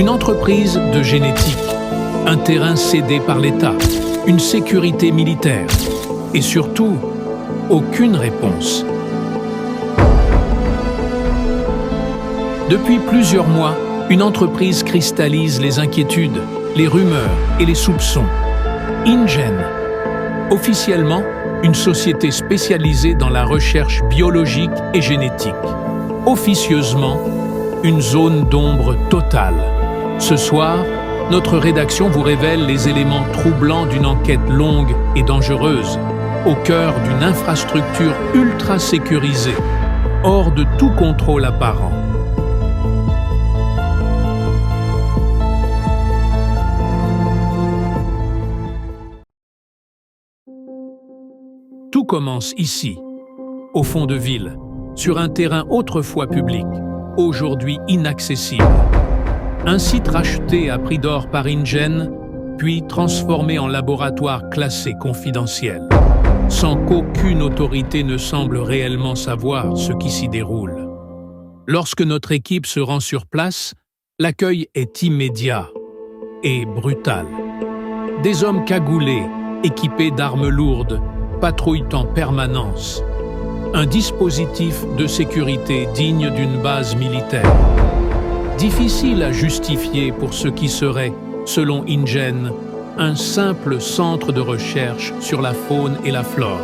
Une entreprise de génétique, un terrain cédé par l'État, une sécurité militaire et surtout, aucune réponse. Depuis plusieurs mois, une entreprise cristallise les inquiétudes, les rumeurs et les soupçons. InGen, officiellement une société spécialisée dans la recherche biologique et génétique. Officieusement, une zone d'ombre totale. Ce soir, notre rédaction vous révèle les éléments troublants d'une enquête longue et dangereuse, au cœur d'une infrastructure ultra sécurisée, hors de tout contrôle apparent. Tout commence ici, au fond de ville, sur un terrain autrefois public, aujourd'hui inaccessible. Un site racheté à prix d'or par InGen, puis transformé en laboratoire classé confidentiel, sans qu'aucune autorité ne semble réellement savoir ce qui s'y déroule. Lorsque notre équipe se rend sur place, l'accueil est immédiat et brutal. Des hommes cagoulés, équipés d'armes lourdes, patrouillent en permanence. Un dispositif de sécurité digne d'une base militaire. Difficile à justifier pour ce qui serait, selon InGen, un simple centre de recherche sur la faune et la flore.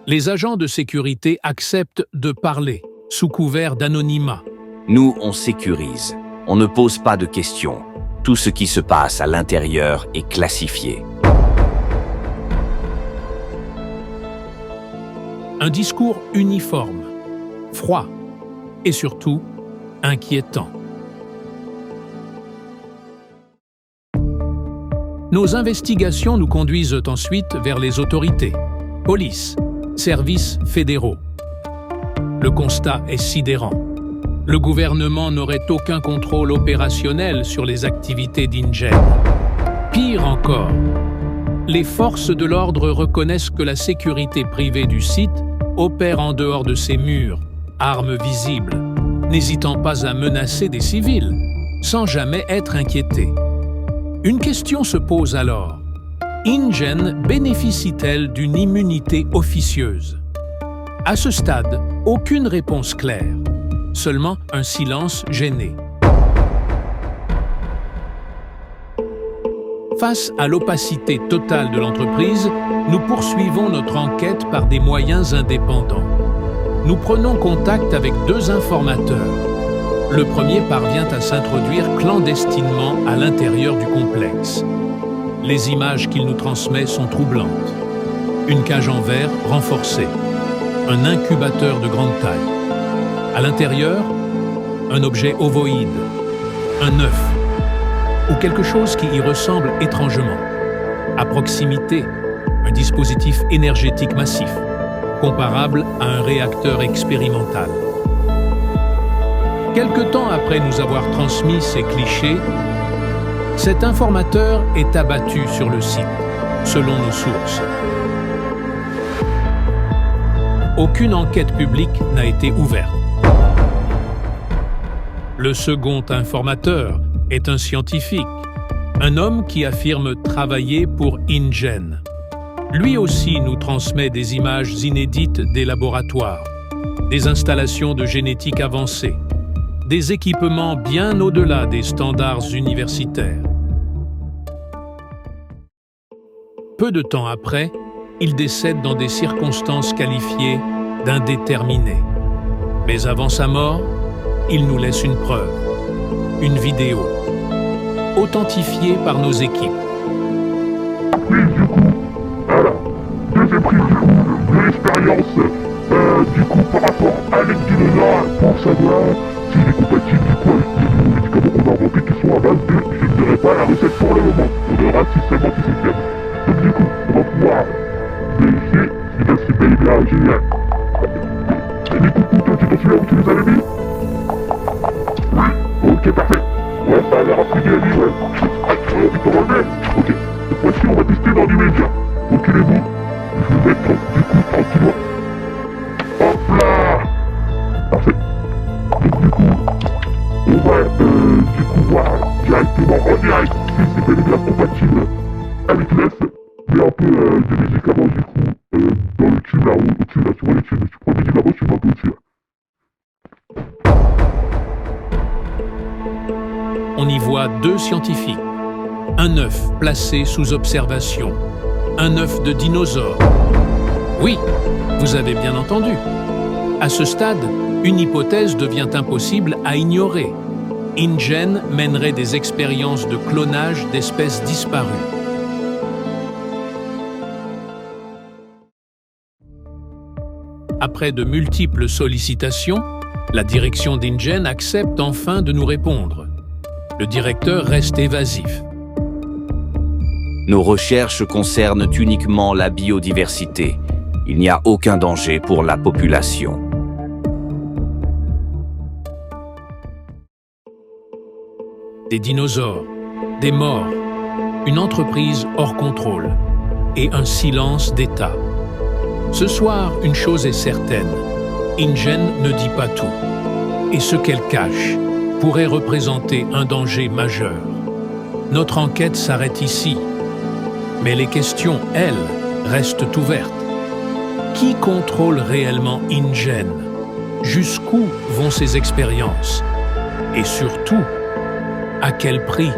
Les agents de sécurité acceptent de parler, sous couvert d'anonymat. Nous, on sécurise. On ne pose pas de questions. Tout ce qui se passe à l'intérieur est classifié. Un discours uniforme, froid et surtout inquiétant. Nos investigations nous conduisent ensuite vers les autorités, police, services fédéraux. Le constat est sidérant. Le gouvernement n'aurait aucun contrôle opérationnel sur les activités d'InGen. Pire encore, les forces de l'ordre reconnaissent que la sécurité privée du site opère en dehors de ses murs, armes visibles, n'hésitant pas à menacer des civils, sans jamais être inquiétés. Une question se pose alors. InGen bénéficie-t-elle d'une immunité officieuse? À ce stade, aucune réponse claire, seulement un silence gêné. Face à l'opacité totale de l'entreprise, nous poursuivons notre enquête par des moyens indépendants. Nous prenons contact avec 2 informateurs. Le premier parvient à s'introduire clandestinement à l'intérieur du complexe. Les images qu'il nous transmet sont troublantes. Une cage en verre renforcée. Un incubateur de grande taille. À l'intérieur, un objet ovoïde. Un œuf. Ou quelque chose qui y ressemble étrangement. À proximité, un dispositif énergétique massif, comparable à un réacteur expérimental. Quelque temps après nous avoir transmis ces clichés, cet informateur est abattu sur le site, selon nos sources. Aucune enquête publique n'a été ouverte. Le second informateur est un scientifique, un homme qui affirme travailler pour InGen. Lui aussi nous transmet des images inédites des laboratoires, des installations de génétique avancée, des équipements bien au-delà des standards universitaires. Peu de temps après, il décède dans des circonstances qualifiées d'indéterminées. Mais avant sa mort, il nous laisse une preuve, une vidéo, authentifiée par nos équipes. Oui, du coup, voilà, j'ai pris de l'expérience, par rapport à l'Ecdinosaure pour savoir s'il est compatible avec les médicaments qu'on a inventés qui sont à base de, je ne dirai pas la recette pour le moment, on verra si seulement si c'est fiable. Donc du coup, on va pouvoir vérifier si la cible est bien géniale. Et du coup, toi tu t'en souviens où tu les avais mis? Oui, ok, parfait. Ouais, ça a l'air un peu bien dit, ouais. Il t'en remet. Ok, cette fois-ci on va tester dans l'immédiat. Ok les bouts, je vais mettre du coup tranquillement. Hop là. Parfait. Donc du coup, on du coup, voilà, directement en direct, c'est bel et bien compatible avec l'œuf, mais un peu de médicaments du coup, dans le tube là, au-dessus là, tu vois les tubes, tu prends le médicament, tu mets un peu au-dessus là. On y voit 2 scientifiques. Un œuf placé sous observation. Un œuf de dinosaure. Oui, vous avez bien entendu. À ce stade, une hypothèse devient impossible à ignorer. InGen mènerait des expériences de clonage d'espèces disparues. Après de multiples sollicitations, la direction d'InGen accepte enfin de nous répondre. Le directeur reste évasif. Nos recherches concernent uniquement la biodiversité. Il n'y a aucun danger pour la population. Des dinosaures, des morts, une entreprise hors contrôle et un silence d'État. Ce soir, une chose est certaine, InGen ne dit pas tout. Et ce qu'elle cache pourrait représenter un danger majeur. Notre enquête s'arrête ici. Mais les questions, elles, restent ouvertes. Qui contrôle réellement InGen? Jusqu'où vont ces expériences? Et surtout, à quel prix?